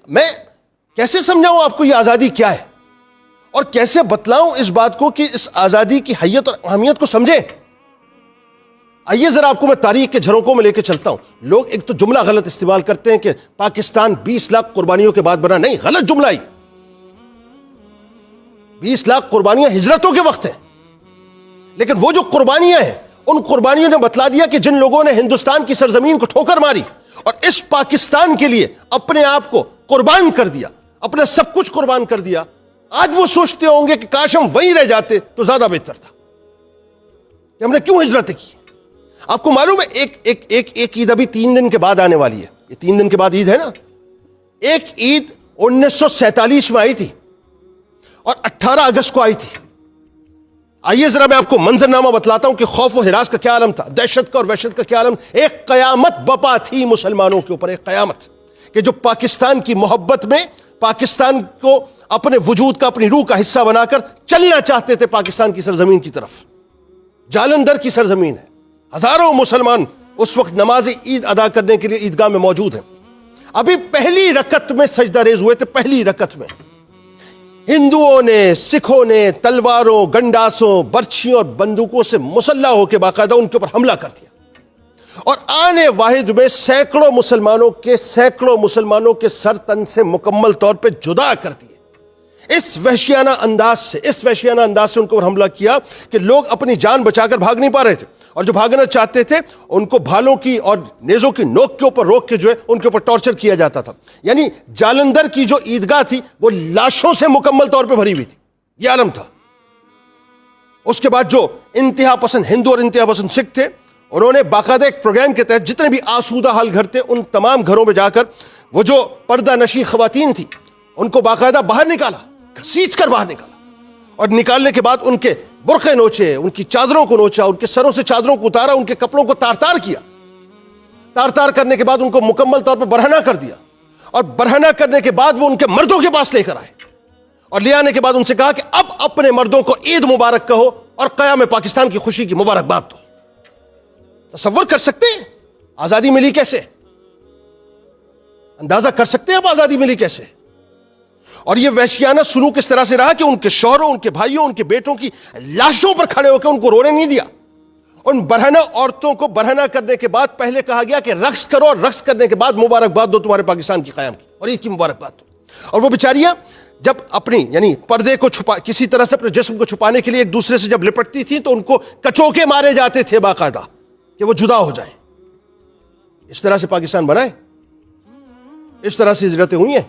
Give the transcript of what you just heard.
میں کیسے سمجھاؤں آپ کو یہ آزادی کیا ہے اور کیسے بتلاؤں اس بات کو کہ اس آزادی کی حیت اور اہمیت کو سمجھیں؟ آئیے ذرا آپ کو میں تاریخ کے جھروکوں میں لے کے چلتا ہوں. لوگ ایک تو جملہ غلط استعمال کرتے ہیں کہ پاکستان 20 لاکھ قربانیوں کے بعد بنا. نہیں، غلط جملہ ہی. 20 لاکھ قربانیاں ہجرتوں کے وقت ہیں، لیکن وہ جو قربانیاں ہیں ان قربانیوں نے بتلا دیا کہ جن لوگوں نے ہندوستان کی سرزمین کو ٹھوکر ماری اور اس پاکستان کے لیے اپنے آپ کو قربان کر دیا، اپنا سب کچھ قربان کر دیا، آج وہ سوچتے ہوں گے کہ کاش ہم وہیں رہ جاتے تو زیادہ بہتر تھا کہ ہم نے کیوں ہجرتیں کی. آپ کو معلوم ہے ایک عید ابھی 3 دن کے بعد آنے والی ہے. یہ 3 دن کے بعد عید ہے نا. ایک عید 1947 میں آئی تھی اور 18 اگست کو آئی تھی. آئیے ذرا میں آپ کو منظرنامہ بتلاتا ہوں کہ خوف و ہراس کا کیا عالم تھا، دہشت کا اور وحشت کا کیا عالم. ایک قیامت بپا تھی مسلمانوں کے اوپر، ایک قیامت کہ جو پاکستان کی محبت میں پاکستان کو اپنے وجود کا، اپنی روح کا حصہ بنا کر چلنا چاہتے تھے پاکستان کی سرزمین کی طرف. جالندھر کی سرزمین ہے، ہزاروں مسلمان اس وقت نماز عید ادا کرنے کے لیے عیدگاہ میں موجود ہیں. ابھی پہلی رکعت میں سجدہ ریز ہوئے تھے. پہلی رکعت میں ہندوؤں نے، سکھوں نے تلواروں، گنڈاسوں، برچھیوں اور بندوقوں سے مسلح ہو کے باقاعدہ ان کے اوپر حملہ کر دیا اور آنے واحد میں سینکڑوں مسلمانوں کے سر تن سے مکمل طور پہ جدا کر دیے. اس وحشیانہ انداز سے ان کو حملہ کیا کہ لوگ اپنی جان بچا کر بھاگ نہیں پا رہے تھے، اور جو بھاگنا چاہتے تھے ان کو بھالوں کی اور نیزوں کی نوک کے اوپر روک کے جو ہے ان کے اوپر ٹارچر کیا جاتا تھا. یعنی جالندھر کی جو عیدگاہ تھی وہ لاشوں سے مکمل طور پہ بھری ہوئی تھی. یہ عالم تھا. اس کے بعد جو انتہا پسند ہندو اور انتہا پسند سکھ تھے، انہوں نے باقاعدہ ایک پروگرام کے تحت جتنے بھی آسودہ حال گھر تھے ان تمام گھروں میں جا کر وہ جو پردہ نشی خواتین تھی ان کو باقاعدہ باہر نکالا، گھسیٹ کر باہر نکالا، اور نکالنے کے بعد ان کے برقعے نوچے، ان کی چادروں کو نوچا، ان کے سروں سے چادروں کو اتارا، ان کے کپڑوں کو تار تار کیا. تار تار کرنے کے بعد ان کو مکمل طور پر برہنہ کر دیا، اور برہنہ کرنے کے بعد وہ ان کے مردوں کے پاس لے کر آئے اور لے آنے کے بعد ان سے کہا کہ اب اپنے مردوں کو عید مبارک کہو اور قیام پاکستان کی خوشی کی مبارکباد دو. تصور کر سکتے ہیں آزادی ملی کیسے؟ اندازہ کر سکتے ہیں آپ آزادی ملی کیسے؟ اور یہ وحشیانہ سلوک اس طرح سے رہا کہ ان کے شوہروں، ان کے بھائیوں، ان کے بیٹوں کی لاشوں پر کھڑے ہو کے ان کو رونے نہیں دیا. ان برہنہ عورتوں کو برہنہ کرنے کے بعد پہلے کہا گیا کہ رقص کرو، اور رقص کرنے کے بعد مبارکباد دو تمہارے پاکستان کی قیام کی اور عید کی مبارکباد دو. اور وہ بیچاریاں جب اپنی یعنی پردے کو کسی طرح سے اپنے جسم کو چھپانے کے لیے ایک دوسرے سے جب لپٹتی تھی تو ان کو کچوکے مارے جاتے تھے باقاعدہ کہ وہ جدا ہو جائیں. اس طرح سے پاکستان بنا ہے، اس طرح سے ہجرتیں ہوئی ہیں.